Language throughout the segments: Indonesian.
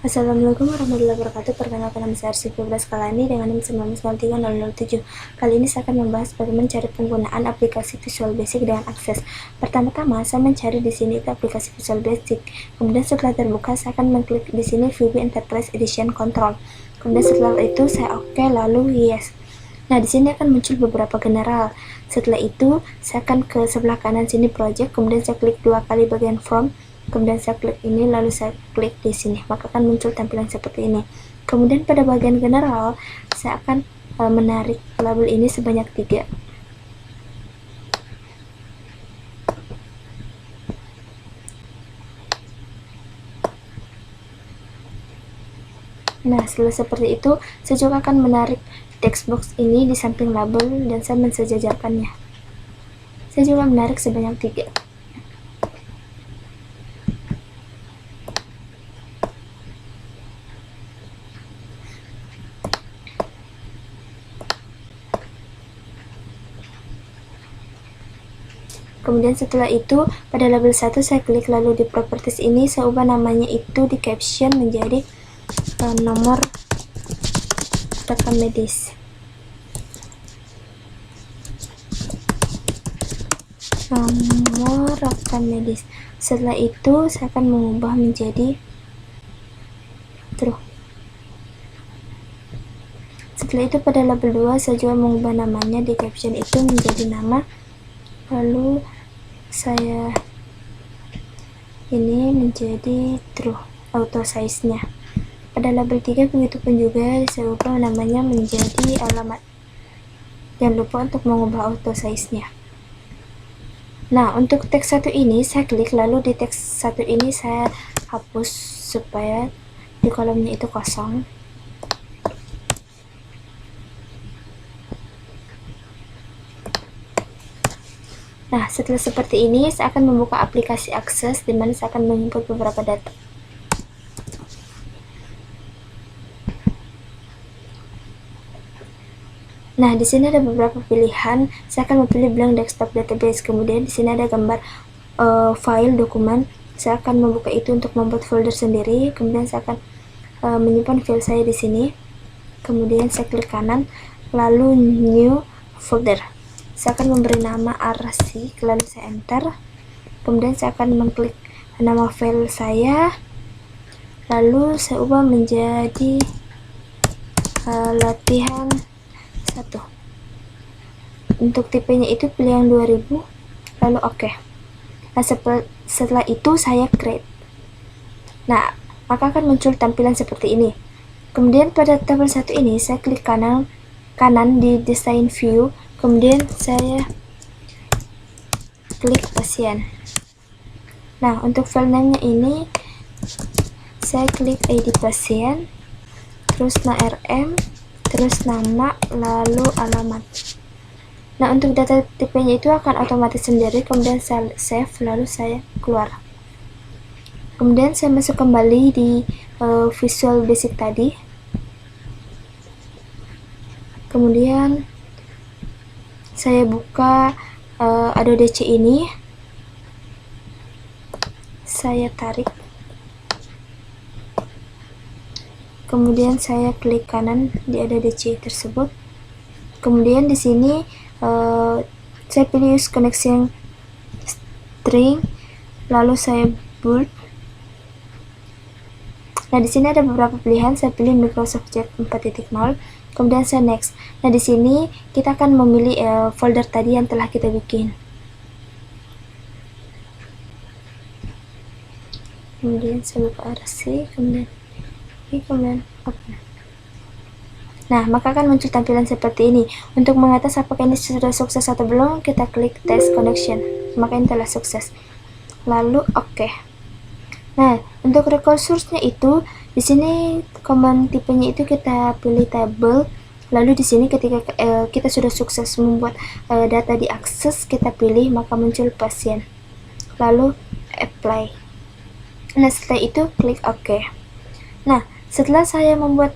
Assalamualaikum warahmatullahi wabarakatuh. Perkenalkan, nama saya Arsy Febra Skalani dengan NIM 19030007. Kali ini saya akan membahas bagaimana mencari penggunaan aplikasi Visual Basic dengan akses. Pertama-tama saya mencari di sini itu aplikasi Visual Basic. Kemudian setelah terbuka saya akan mengklik di sini VB Enterprise Edition Control. Kemudian setelah itu saya oke, lalu yes. Nah, di sini akan muncul beberapa general. Setelah itu saya akan ke sebelah kanan sini project, kemudian saya klik 2 kali bagian from. Kemudian saya klik ini, lalu saya klik di sini, maka akan muncul tampilan seperti ini. Kemudian pada bagian general saya akan menarik label ini sebanyak 3. Nah, setelah seperti itu saya juga akan menarik text box ini di samping label dan saya mensejajarkannya. Saya juga menarik sebanyak 3. Kemudian setelah itu pada label 1 saya klik, lalu di properties ini saya ubah namanya itu di caption menjadi nomor rekam medis. Nomor rekam medis. Setelah itu saya akan mengubah menjadi true. Setelah itu pada label 2 saya juga mengubah namanya di caption itu menjadi nama, lalu saya ini menjadi true auto size nya. Pada label 3 begitu pun juga saya ubah namanya menjadi alamat. Jangan lupa untuk mengubah auto size nya. Nah, untuk teks 1 ini saya klik, lalu di teks 1 ini saya hapus supaya di kolomnya itu kosong. Nah, setelah seperti ini saya akan membuka aplikasi akses di mana saya akan menginput beberapa data. Nah, di sini ada beberapa pilihan. Saya akan memilih blank desktop database. Kemudian di sini ada gambar file dokumen. Saya akan membuka itu untuk membuat folder sendiri. Kemudian saya akan menyimpan file saya di sini. Kemudian saya klik kanan, lalu new folder. Saya akan memberi nama Arsy, lalu saya enter. Kemudian saya akan mengklik nama file saya, lalu saya ubah menjadi latihan 1. Untuk tipenya itu pilih yang 2000, lalu oke. Nah, setelah itu saya create. Nah, maka akan muncul tampilan seperti ini. Kemudian pada tabel 1 ini saya klik kanan di design view, kemudian saya klik pasien. Nah, untuk file name-nya ini saya klik ID pasien, terus rm, terus nama, lalu alamat. Nah, untuk data tipenya itu akan otomatis sendiri. Kemudian saya save, lalu saya keluar. Kemudian saya masuk kembali di Visual Basic tadi. Kemudian saya buka Adobe DC ini, saya tarik, kemudian saya klik kanan di Adobe DC tersebut. Kemudian di sini saya pilih use connection string, lalu saya bold. Nah, di sini ada beberapa pilihan. Saya pilih Microsoft Jet 4.0. Kemudian saya next. Nah, di sini kita akan memilih folder tadi yang telah kita bikin. Kemudian saya buka Arsy, kemudian open. Nah, maka akan muncul tampilan seperti ini. Untuk mengatas apakah ini sudah sukses atau belum, kita klik test connection. Maka ini telah sukses. Lalu oke. Nah, untuk record source-nya itu di sini command tipenya itu kita pilih table. Lalu di sini ketika kita sudah sukses membuat data diakses, kita pilih, maka muncul pasien. Lalu apply. Nah, setelah itu klik OK. Nah, setelah saya membuat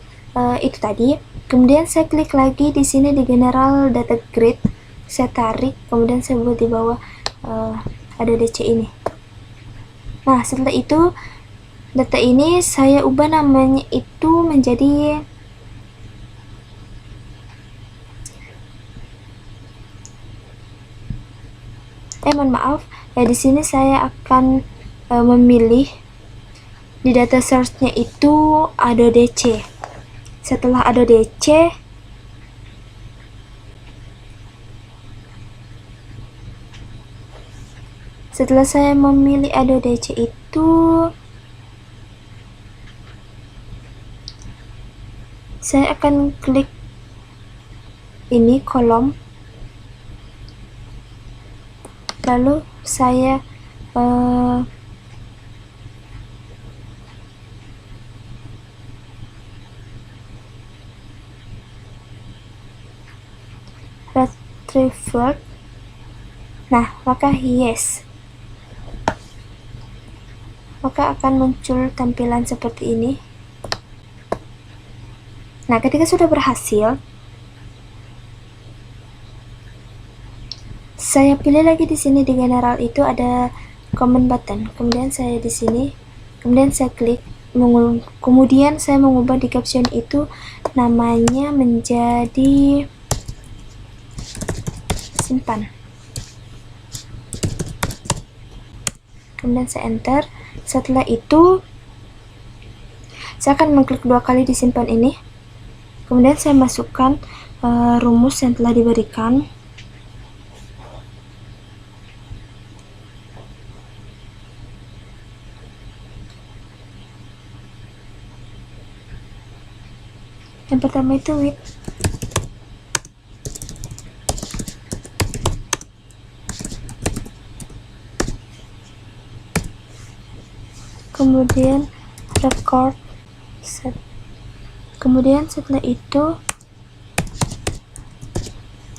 itu tadi, kemudian saya klik lagi di sini di general data grid, saya tarik, kemudian saya buat di bawah ada DC ini. Nah, setelah itu Data ini saya ubah namanya itu menjadi mohon maaf, di sini saya akan memilih di data source-nya itu Adobe DC. Setelah Adobe DC, setelah saya memilih Adobe DC itu, saya akan klik ini kolom, lalu saya retrieve. Nah, maka yes, maka akan muncul tampilan seperti ini. Nah, ketika sudah berhasil, saya pilih lagi di sini di general itu ada comment button. Kemudian saya di sini, kemudian saya klik, kemudian saya mengubah di caption itu namanya menjadi simpan. Kemudian saya enter. Setelah itu saya akan mengklik 2 kali di simpan ini. Kemudian saya masukkan rumus yang telah diberikan. Yang pertama itu with. Kemudian record set. Kemudian setelah itu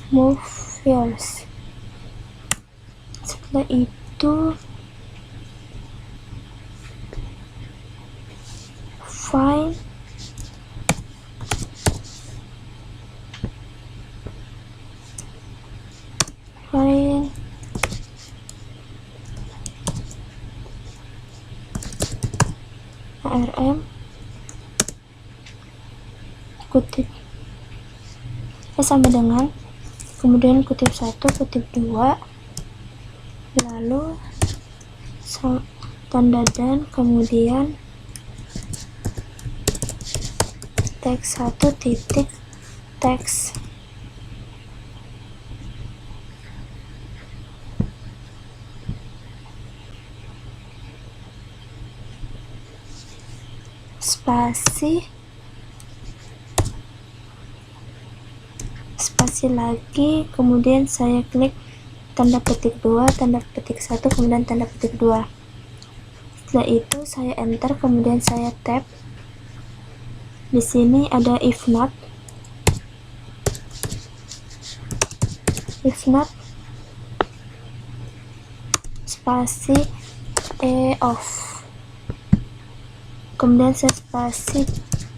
move files. Setelah itu find ARM kutip sama dengan, kemudian kutip 1, kutip 2, lalu tanda dan, kemudian teks 1 titik teks. spasi lagi, kemudian saya klik tanda petik 2, tanda petik 1, kemudian tanda petik 2. Setelah itu saya enter, kemudian saya tab. Di sini ada if not spasi off. Kemudian saya spasi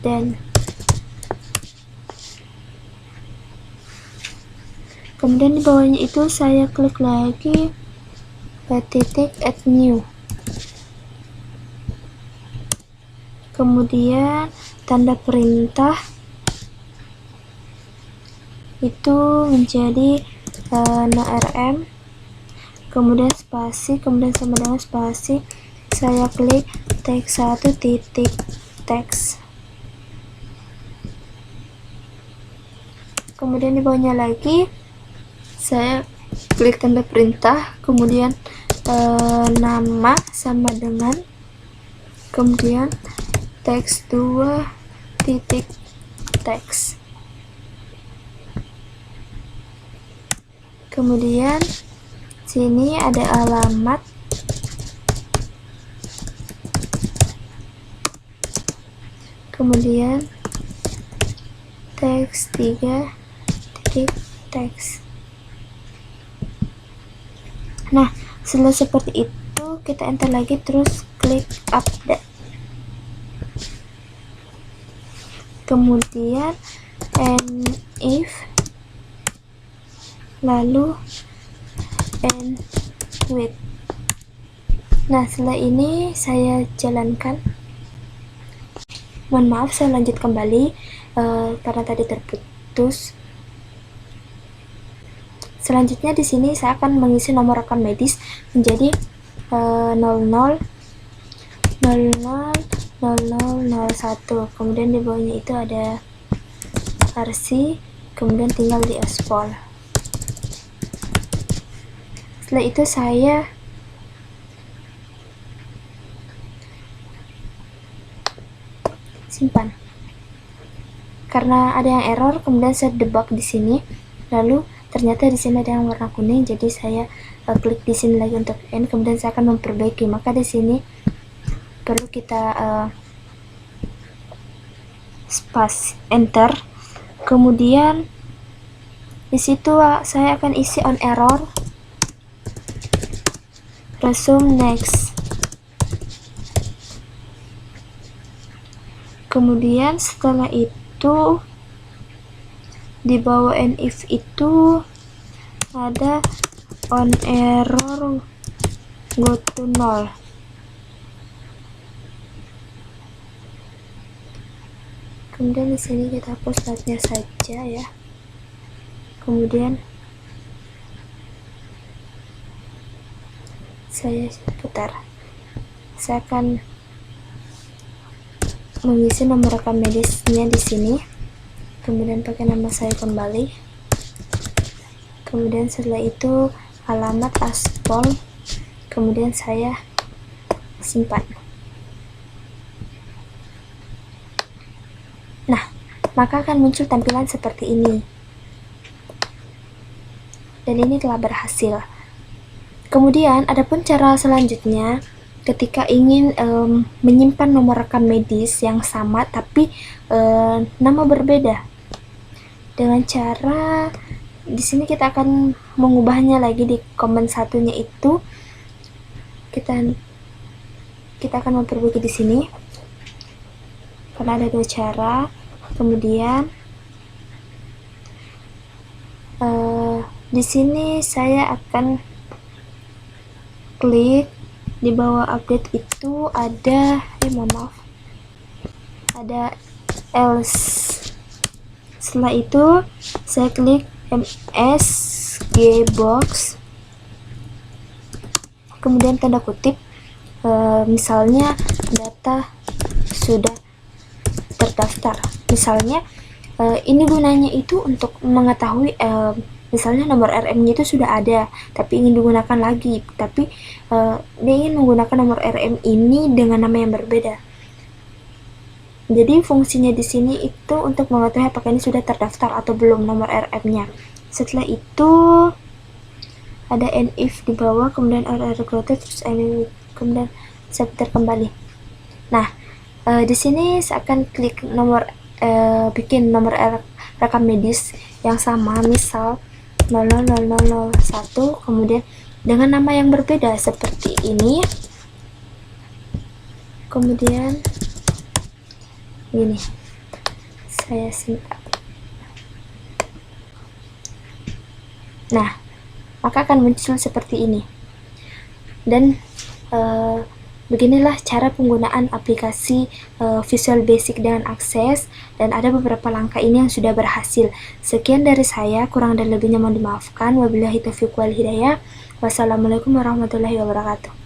dan. Kemudian di bawahnya itu saya klik lagi titik add new. Kemudian tanda perintah itu menjadi NRM, kemudian spasi, kemudian sama dengan spasi, saya klik teks 1 titik teks. Kemudian di bawahnya lagi saya klik tanda perintah, kemudian nama sama dengan, kemudian teks 2 titik teks. Kemudian sini ada alamat, kemudian teks 3 titik teks. Nah, setelah seperti itu kita enter lagi, terus klik update. Kemudian and if, lalu and with. Nah, setelah ini saya jalankan. Mohon maaf, saya lanjut kembali karena tadi terputus. Selanjutnya di sini saya akan mengisi nomor rekam medis menjadi 00 0001. Kemudian di bawahnya itu ada RC, kemudian tinggal di export. Setelah itu saya simpan. Karena ada yang error, kemudian saya debug di sini. Lalu ternyata di sini ada yang warna kuning, jadi saya klik di sini lagi untuk end, kemudian saya akan memperbaiki. Maka di sini perlu kita space enter, kemudian di situ saya akan isi on error, resume next. Kemudian setelah itu di bawah and if itu ada on error go to null. Kemudian di sini kita hapus latnya saja ya. Kemudian saya putar. Saya akan mengisi nomor rekam medisnya di sini. Kemudian pakai nama saya kembali. Kemudian setelah itu alamat aspol. Kemudian saya simpan. Nah, maka akan muncul tampilan seperti ini. Dan ini telah berhasil. Kemudian adapun cara selanjutnya ketika ingin menyimpan nomor rekam medis yang sama tapi nama berbeda, dengan cara di sini kita akan mengubahnya lagi di komen satunya itu kita akan memperbaiki di sini karena ada dua cara. Kemudian di sini saya akan klik di bawah update itu ada mohon maaf, ada else. Setelah itu saya klik msgbox, kemudian tanda kutip, misalnya data sudah terdaftar. Misalnya ini gunanya itu untuk mengetahui misalnya nomor RM-nya itu sudah ada tapi ingin digunakan lagi, tapi dia ingin menggunakan nomor RM ini dengan nama yang berbeda. Jadi fungsinya di sini itu untuk mengetahui apakah ini sudah terdaftar atau belum nomor RM-nya. Setelah itu ada and if di bawah, kemudian order terus kemudian saya putar kembali. Nah, di sini saya akan klik nomor bikin nomor rekam medis yang sama, misal 0001, kemudian dengan nama yang berbeda seperti ini. Kemudian gini, saya simpan. Nah, maka akan muncul seperti ini. Dan beginilah cara penggunaan aplikasi Visual Basic dengan Access, dan ada beberapa langkah ini yang sudah berhasil. Sekian dari saya, kurang dan lebihnya mohon dimaafkan. Wabillahi taufiq wal hidayah. Wassalamualaikum warahmatullahi wabarakatuh.